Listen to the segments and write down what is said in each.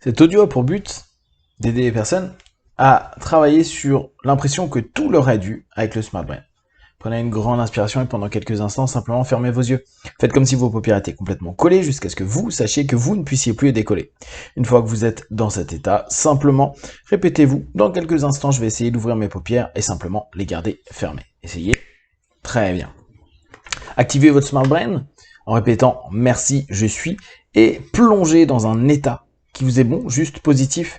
Cet audio a pour but d'aider les personnes à travailler sur l'impression que tout leur est dû avec le Smart Brain. Prenez une grande inspiration et pendant quelques instants, simplement fermez vos yeux. Faites comme si vos paupières étaient complètement collées jusqu'à ce que vous sachiez que vous ne puissiez plus les décoller. Une fois que vous êtes dans cet état, simplement répétez-vous, dans quelques instants, je vais essayer d'ouvrir mes paupières et simplement les garder fermées. Essayez. Très bien. Activez votre Smart Brain en répétant « merci, je suis » et plongez dans un état qui vous est bon, juste positif.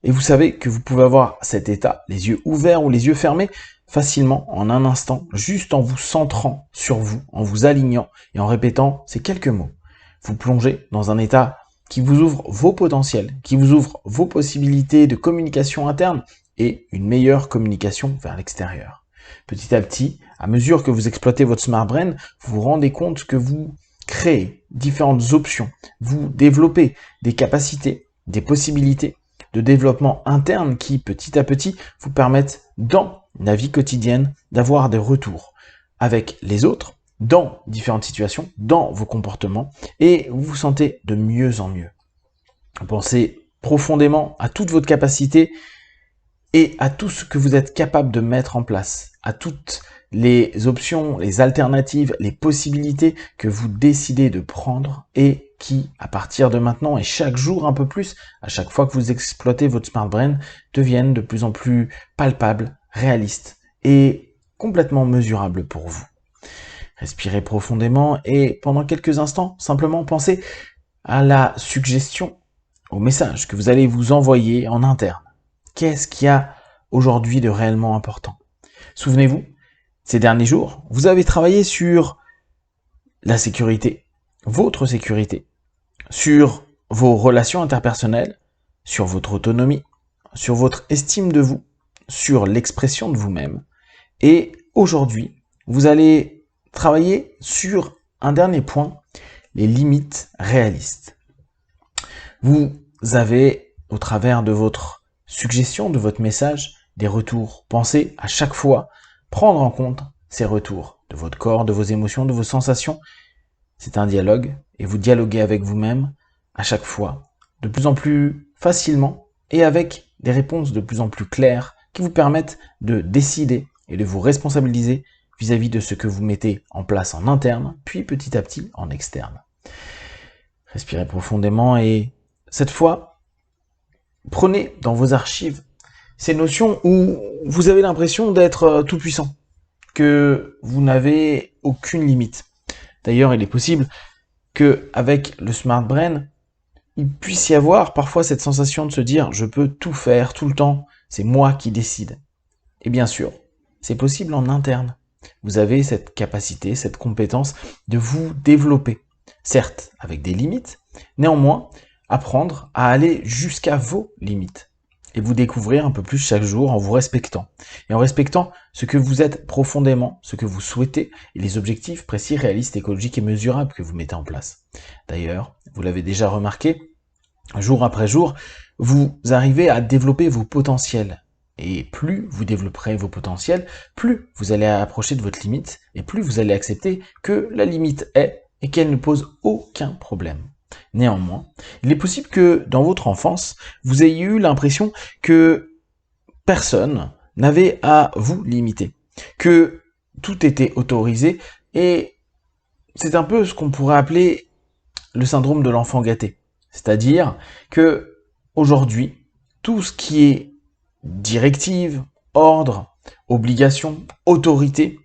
Et vous savez que vous pouvez avoir cet état, les yeux ouverts ou les yeux fermés, facilement, en un instant, juste en vous centrant sur vous, en vous alignant et en répétant ces quelques mots. Vous plongez dans un état qui vous ouvre vos potentiels, qui vous ouvre vos possibilités de communication interne et une meilleure communication vers l'extérieur. Petit à petit, à mesure que vous exploitez votre Smart Brain, vous vous rendez compte que vous créez différentes options, vous développez des capacités, des possibilités de développement interne qui, petit à petit, vous permettent, dans la vie quotidienne, d'avoir des retours avec les autres, dans différentes situations, dans vos comportements, et vous vous sentez de mieux en mieux. Pensez profondément à toute votre capacité et à tout ce que vous êtes capable de mettre en place, à toutes les options, les alternatives, les possibilités que vous décidez de prendre et qui, à partir de maintenant et chaque jour un peu plus, à chaque fois que vous exploitez votre Smart Brain, deviennent de plus en plus palpables, réalistes et complètement mesurables pour vous. Respirez profondément et pendant quelques instants, simplement pensez à la suggestion, au message que vous allez vous envoyer en interne. Qu'est-ce qu'il y a aujourd'hui de réellement important? Souvenez-vous, ces derniers jours, vous avez travaillé sur la sécurité, votre sécurité, sur vos relations interpersonnelles, sur votre autonomie, sur votre estime de vous, sur l'expression de vous-même. Et aujourd'hui, vous allez travailler sur un dernier point, les limites réalistes. Vous avez, au travers de votre suggestion, de votre message, des retours. Pensez à chaque fois prendre en compte ces retours de votre corps, de vos émotions, de vos sensations. C'est un dialogue et vous dialoguez avec vous-même à chaque fois, de plus en plus facilement et avec des réponses de plus en plus claires qui vous permettent de décider et de vous responsabiliser vis-à-vis de ce que vous mettez en place en interne, puis petit à petit en externe. Respirez profondément et cette fois, prenez dans vos archives ces notions où vous avez l'impression d'être tout puissant, que vous n'avez aucune limite. D'ailleurs, il est possible qu'avec le Smart Brain, il puisse y avoir parfois cette sensation de se dire « je peux tout faire tout le temps, c'est moi qui décide ». Et bien sûr, c'est possible en interne. Vous avez cette capacité, cette compétence de vous développer. Certes, avec des limites, néanmoins, apprendre à aller jusqu'à vos limites et vous découvrir un peu plus chaque jour en vous respectant. Et en respectant ce que vous êtes profondément, ce que vous souhaitez et les objectifs précis, réalistes, écologiques et mesurables que vous mettez en place. D'ailleurs, vous l'avez déjà remarqué, jour après jour, vous arrivez à développer vos potentiels. Et plus vous développerez vos potentiels, plus vous allez approcher de votre limite et plus vous allez accepter que la limite est et qu'elle ne pose aucun problème. Néanmoins, il est possible que dans votre enfance, vous ayez eu l'impression que personne n'avait à vous limiter, que tout était autorisé et c'est un peu ce qu'on pourrait appeler le syndrome de l'enfant gâté. C'est-à-dire que aujourd'hui, tout ce qui est directive, ordre, obligation, autorité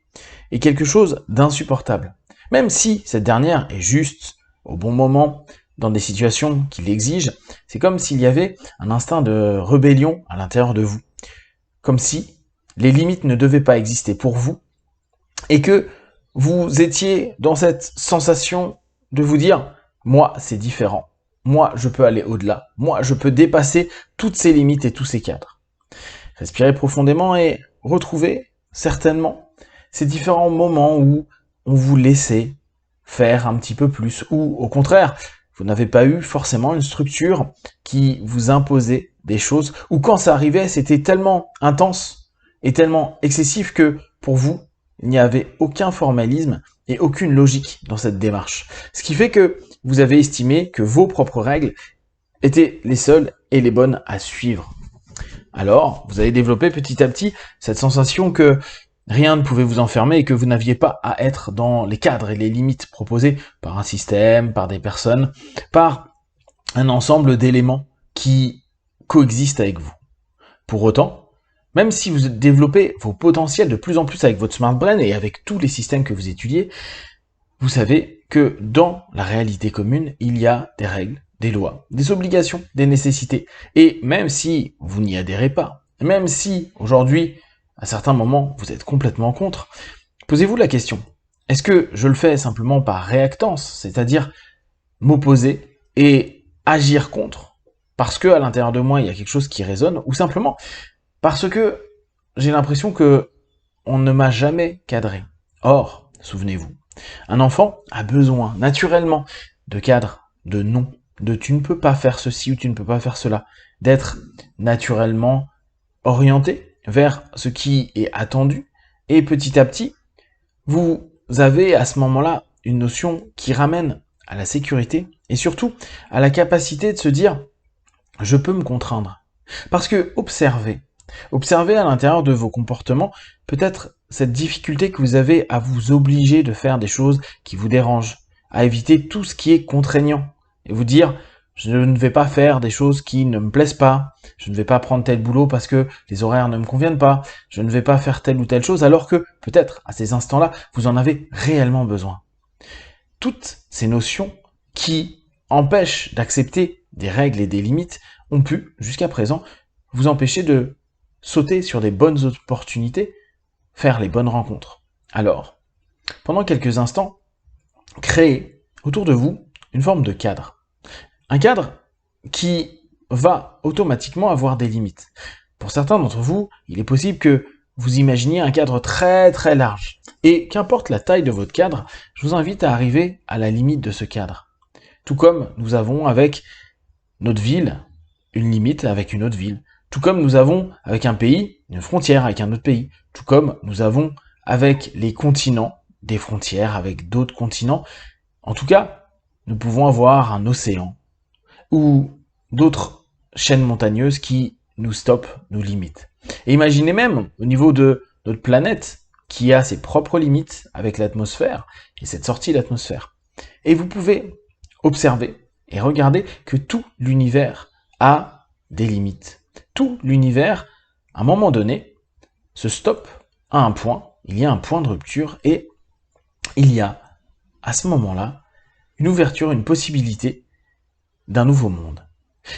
est quelque chose d'insupportable. Même si cette dernière est juste au bon moment, dans des situations qui l'exigent, c'est comme s'il y avait un instinct de rébellion à l'intérieur de vous. Comme si les limites ne devaient pas exister pour vous, et que vous étiez dans cette sensation de vous dire « moi, c'est différent. Moi, je peux aller au-delà. Moi, je peux dépasser toutes ces limites et tous ces cadres. » Respirez profondément et retrouvez certainement ces différents moments où on vous laissait faire un petit peu plus, ou au contraire, vous n'avez pas eu forcément une structure qui vous imposait des choses, ou quand ça arrivait, c'était tellement intense et tellement excessif que pour vous, il n'y avait aucun formalisme et aucune logique dans cette démarche. Ce qui fait que vous avez estimé que vos propres règles étaient les seules et les bonnes à suivre. Alors, vous allez développer petit à petit cette sensation que rien ne pouvait vous enfermer et que vous n'aviez pas à être dans les cadres et les limites proposés par un système, par des personnes, par un ensemble d'éléments qui coexistent avec vous. Pour autant, même si vous développez vos potentiels de plus en plus avec votre Smart Brain et avec tous les systèmes que vous étudiez, vous savez que dans la réalité commune, il y a des règles, des lois, des obligations, des nécessités. Et même si vous n'y adhérez pas, même si aujourd'hui, à certains moments, vous êtes complètement contre, posez-vous la question, est-ce que je le fais simplement par réactance, c'est-à-dire m'opposer et agir contre, parce que à l'intérieur de moi, il y a quelque chose qui résonne, ou simplement parce que j'ai l'impression que on ne m'a jamais cadré. Or, souvenez-vous, un enfant a besoin naturellement de cadre, de non, de tu ne peux pas faire ceci ou tu ne peux pas faire cela, d'être naturellement orienté vers ce qui est attendu, et petit à petit, vous avez à ce moment-là une notion qui ramène à la sécurité et surtout à la capacité de se dire « je peux me contraindre ». Parce que observez à l'intérieur de vos comportements peut-être cette difficulté que vous avez à vous obliger de faire des choses qui vous dérangent, à éviter tout ce qui est contraignant, et vous dire « je ne vais pas faire des choses qui ne me plaisent pas, je ne vais pas prendre tel boulot parce que les horaires ne me conviennent pas, je ne vais pas faire telle ou telle chose », alors que peut-être à ces instants-là, vous en avez réellement besoin. Toutes ces notions qui empêchent d'accepter des règles et des limites ont pu, jusqu'à présent, vous empêcher de sauter sur des bonnes opportunités, faire les bonnes rencontres. Alors, pendant quelques instants, créez autour de vous une forme de cadre. Un cadre qui va automatiquement avoir des limites. Pour certains d'entre vous, il est possible que vous imaginiez un cadre très très large. Et qu'importe la taille de votre cadre, je vous invite à arriver à la limite de ce cadre. Tout comme nous avons avec notre ville une limite avec une autre ville. Tout comme nous avons avec un pays une frontière avec un autre pays. Tout comme nous avons avec les continents des frontières avec d'autres continents. En tout cas, nous pouvons avoir un océan ou d'autres chaînes montagneuses qui nous stoppent, nous limitent. Et imaginez même au niveau de notre planète qui a ses propres limites avec l'atmosphère et cette sortie de l'atmosphère. Et vous pouvez observer et regarder que tout l'univers a des limites. Tout l'univers, à un moment donné, se stoppe à un point, il y a un point de rupture et il y a, à ce moment-là, une ouverture, une possibilité d'un nouveau monde.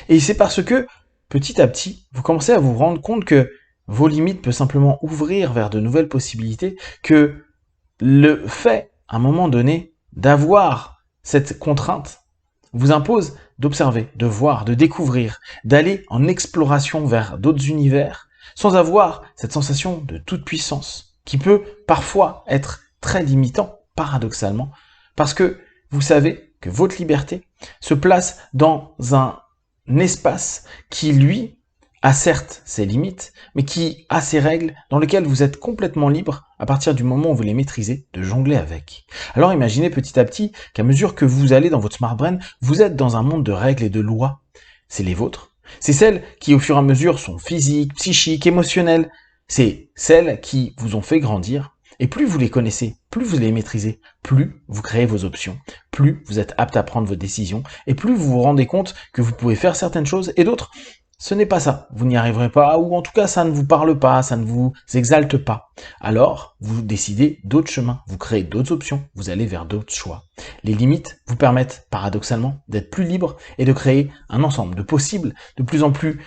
Et c'est parce que, petit à petit, vous commencez à vous rendre compte que vos limites peuvent simplement ouvrir vers de nouvelles possibilités, que le fait, à un moment donné, d'avoir cette contrainte vous impose d'observer, de voir, de découvrir, d'aller en exploration vers d'autres univers, sans avoir cette sensation de toute puissance, qui peut parfois être très limitant, paradoxalement, parce que vous savez que votre liberté se place dans un espace qui, lui, a certes ses limites, mais qui a ses règles dans lesquelles vous êtes complètement libre à partir du moment où vous les maîtrisez, de jongler avec. Alors imaginez petit à petit qu'à mesure que vous allez dans votre Smart Brain, vous êtes dans un monde de règles et de lois. C'est les vôtres. C'est celles qui au fur et à mesure sont physiques, psychiques, émotionnelles. C'est celles qui vous ont fait grandir. Et plus vous les connaissez, plus vous les maîtrisez, plus vous créez vos options, plus vous êtes apte à prendre vos décisions, et plus vous vous rendez compte que vous pouvez faire certaines choses et d'autres, ce n'est pas ça. Vous n'y arriverez pas, ou en tout cas ça ne vous parle pas, ça ne vous exalte pas. Alors, vous décidez d'autres chemins, vous créez d'autres options, vous allez vers d'autres choix. Les limites vous permettent, paradoxalement, d'être plus libre et de créer un ensemble de possibles de plus en plus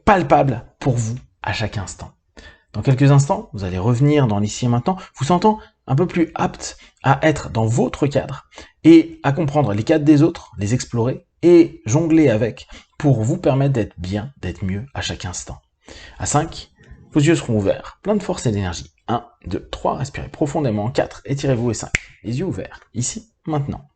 palpables pour vous à chaque instant. Dans quelques instants, vous allez revenir dans l'ici et maintenant, vous sentant un peu plus apte à être dans votre cadre et à comprendre les cadres des autres, les explorer et jongler avec pour vous permettre d'être bien, d'être mieux à chaque instant. À 5, vos yeux seront ouverts, plein de force et d'énergie. 1, 2, 3, respirez profondément. 4, étirez-vous et 5, les yeux ouverts, ici, maintenant.